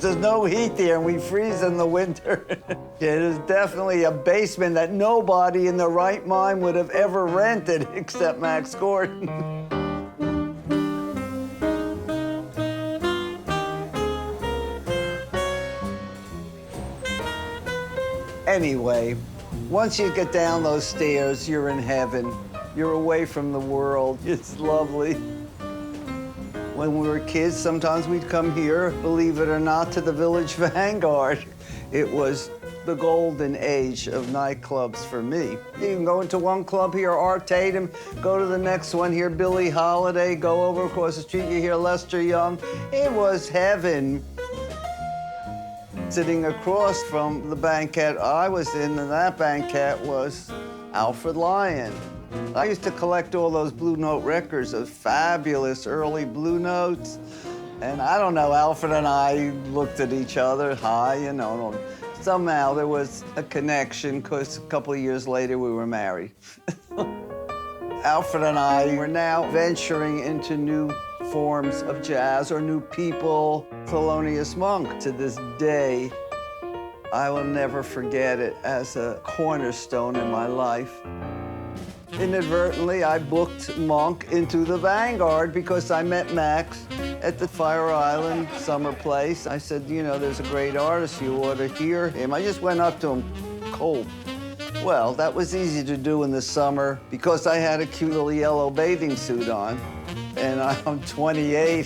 there's no heat there and we freeze in the winter. It is definitely a basement that nobody in their right mind would have ever rented except Max Gordon. Anyway, once you get down those stairs, you're in heaven. You're away from the world. It's lovely. When we were kids, sometimes we'd come here, believe it or not, to the Village Vanguard. It was the golden age of nightclubs for me. You can go into one club here, Art Tatum, go to the next one here, Billie Holiday, go over across the street, you hear Lester Young. It was heaven. Sitting across from the banquette I was in, and that banquette was Alfred Lion. I used to collect all those Blue Note records, those fabulous early Blue Notes. And I don't know, Alfred and I looked at each other, hi, you know. Somehow there was a connection, because a couple of years later we were married. Alfred and I were now venturing into new forms of jazz or new people. Thelonious Monk, to this day, I will never forget it as a cornerstone in my life. Inadvertently, I booked Monk into the Vanguard because I met Max at the Fire Island summer place. I said, you know, there's a great artist, you ought to hear him. I just went up to him cold. Well, that was easy to do in the summer because I had a cute little yellow bathing suit on, and I'm 28.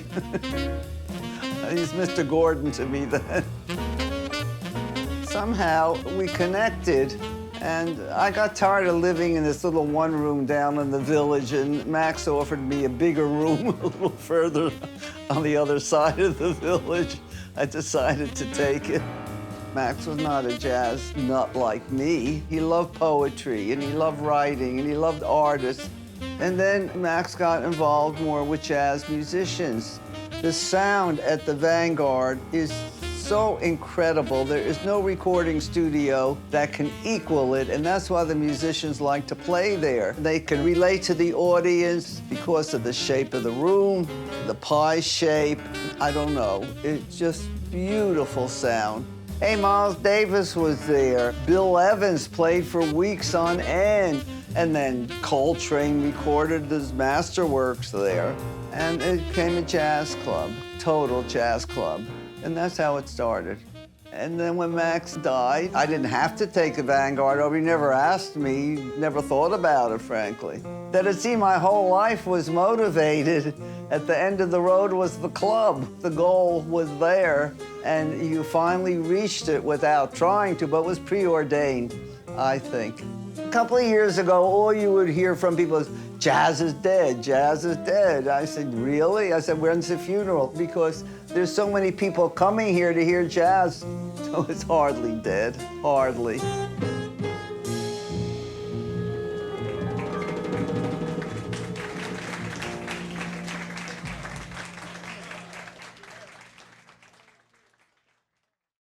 He's Mr. Gordon to me then. Somehow we connected, and I got tired of living in this little one room down in the Village, and Max offered me a bigger room a little further on the other side of the Village. I decided to take it. Max was not a jazz nut like me. He loved poetry, and he loved writing, and he loved artists. And then Max got involved more with jazz musicians. The sound at the Vanguard is so incredible. There is no recording studio that can equal it, and that's why the musicians like to play there. They can relate to the audience because of the shape of the room, the pie shape. I don't know. It's just beautiful sound. Hey, Miles Davis was there. Bill Evans played for weeks on end. And then Coltrane recorded his masterworks there. And it became a jazz club, total jazz club. And that's how it started. And then when Max died, I didn't have to take the Vanguard over. He never asked me, never thought about it, frankly. That it seemed my whole life was motivated. At the end of the road was the club. The goal was there, and you finally reached it without trying to, but it was preordained, I think. A couple of years ago, all you would hear from people is, jazz is dead, jazz is dead. I said, really? I said, when's the funeral? Because there's so many people coming here to hear jazz, so it's hardly dead, hardly.